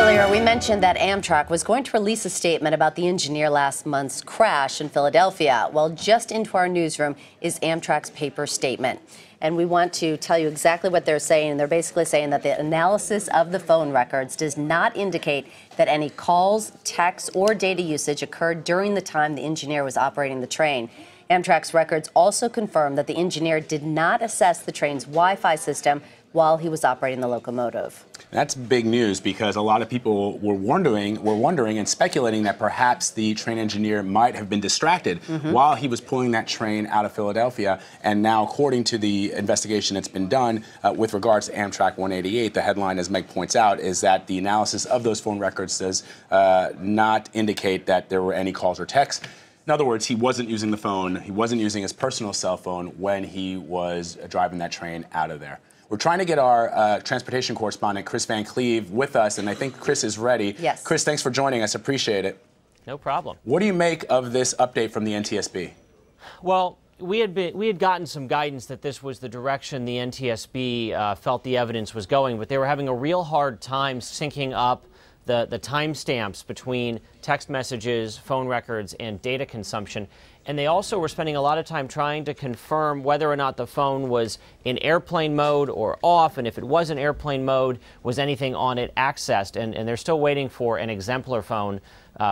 Earlier, we mentioned that Amtrak was going to release a statement about the engineer last month's crash in Philadelphia. Well, just into our newsroom is Amtrak's paper statement. And we want to tell you exactly what they're saying. They're basically saying that the analysis of the phone records does not indicate that any calls, texts, or data usage occurred during the time the engineer was operating the train. Amtrak's records also confirm that the engineer did not assess the train's Wi-Fi system while he was operating the locomotive. That's big news because a lot of people were wondering and speculating that perhaps the train engineer might have been distracted while he was pulling that train out of Philadelphia. And now, according to the investigation that's been done with regards to Amtrak 188, the headline, as Meg points out, is that the analysis of those phone records does not indicate that there were any calls or texts. In other words, he wasn't using the phone, he wasn't using his personal cell phone when he was driving that train out of there. We're trying to get our transportation correspondent, Kris Van Cleave, with us, and I think Kris is ready. Yes. Kris, thanks for joining us. Appreciate it. No problem. What do you make of this update from the NTSB? Well, we had gotten some guidance that this was the direction the NTSB felt the evidence was going, but they were having a real hard time syncing up the timestamps between text messages, phone records, and data consumption. And they also were spending a lot of time trying to confirm whether or not the phone was in airplane mode or off, and if it was in airplane mode, was anything on it accessed. And they're still waiting for an exemplar phone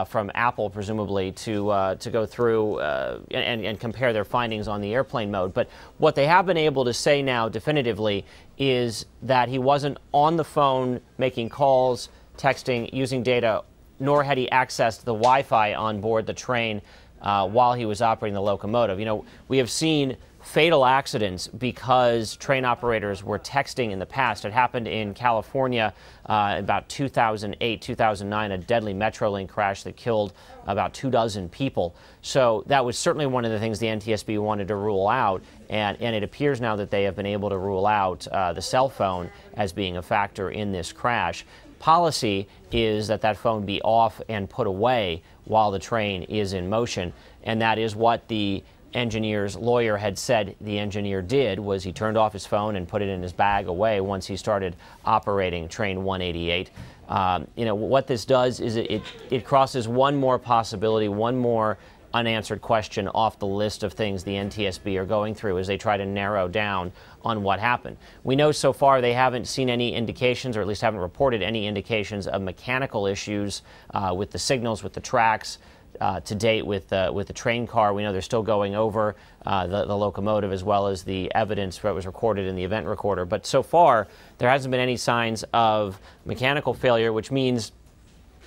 from Apple, presumably, to go through and compare their findings on the airplane mode. But what they have been able to say now definitively is that he wasn't on the phone making calls, texting, using data, nor had he accessed the Wi-Fi on board the train while he was operating the locomotive. You know, we have seen fatal accidents because train operators were texting in the past. It happened in California about 2008, 2009, a deadly Metrolink crash that killed about 24 people. So that was certainly one of the things the NTSB wanted to rule out, and it appears now that they have been able to rule out the cell phone as being a factor in this crash. Policy is that that phone be off and put away while the train is in motion, and that is what the engineer's lawyer had said the engineer did. Was he turned off his phone and put it in his bag away once he started operating train 188. You know, what this does is it crosses one more possibility, one more unanswered question off the list of things the NTSB are going through as they try to narrow down on what happened. We know so far they haven't seen any indications, or at least haven't reported any indications of mechanical issues with the signals, with the tracks. To date with the train car. We know they're still going over the locomotive as well as the evidence that was recorded in the event recorder. But so far, there hasn't been any signs of mechanical failure, which means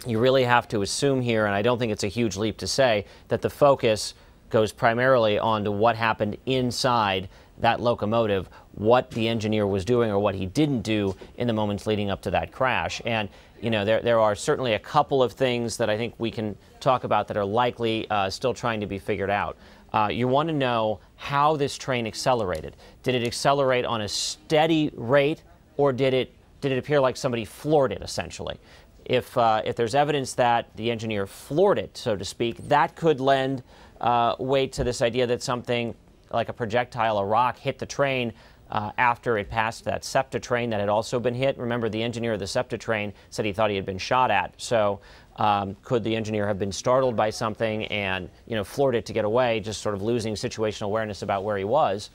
you really have to assume here, and I don't think it's a huge leap to say, that the focus goes primarily on to what happened inside that locomotive, what the engineer was doing or what he didn't do in the moments leading up to that crash. And you know, there are certainly a couple of things that I think we can talk about that are likely still trying to be figured out. You want to know how this train accelerated. Did it accelerate on a steady rate, or did it appear like somebody floored it, essentially? If there's evidence that the engineer floored it, so to speak, that could lend weight to this idea that something like a projectile, a rock, hit the train after it passed that SEPTA train that had also been hit. Remember, the engineer of the SEPTA train said he thought he had been shot at. So could the engineer have been startled by something and, you know, floored it to get away, just sort of losing situational awareness about where he was?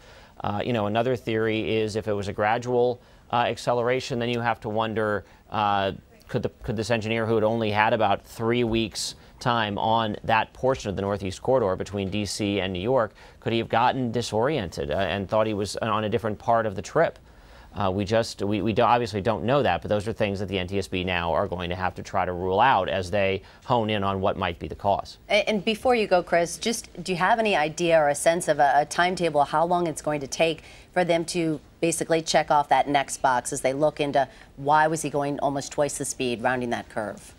You know, another theory is if it was a gradual acceleration, then you have to wonder, could this engineer, who had only had about 3 weeks time on that portion of the Northeast Corridor between D.C. and New York, could he have gotten disoriented and thought he was on a different part of the trip? We obviously don't know that, but those are things that the NTSB now are going to have to try to rule out as they hone in on what might be the cause. And before you go, Kris, just do you have any idea or a sense of a timetable, how long it's going to take for them to basically check off that next box as they look into why was he going almost twice the speed rounding that curve?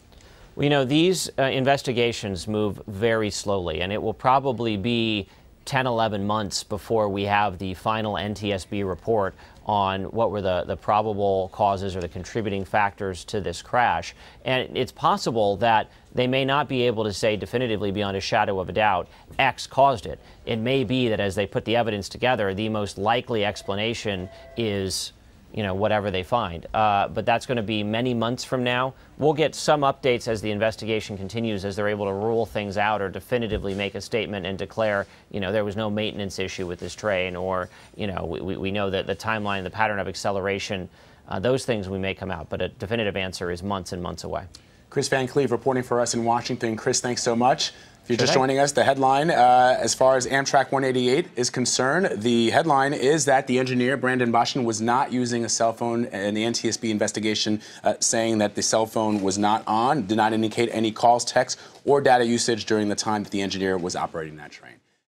Well, you know, these investigations move very slowly, and it will probably be 10, 11 months before we have the final NTSB report on what were the probable causes or the contributing factors to this crash. And it's possible that they may not be able to say definitively beyond a shadow of a doubt X caused it. It may be that as they put the evidence together, the most likely explanation is whatever they find. But that's going to be many months from now. We'll get some updates as the investigation continues, as they're able to rule things out or definitively make a statement and declare, there was no maintenance issue with this train, or, we know that the timeline, the pattern of acceleration, those things we may come out. But a definitive answer is months and months away. Kris Van Cleave reporting for us in Washington. Kris, thanks so much. If you're just Sure. joining us, the headline, as far as Amtrak 188 is concerned, the headline is that the engineer, Brandon Boschen, was not using a cell phone, and the NTSB investigation saying that the cell phone was not on, did not indicate any calls, texts, or data usage during the time that the engineer was operating that train.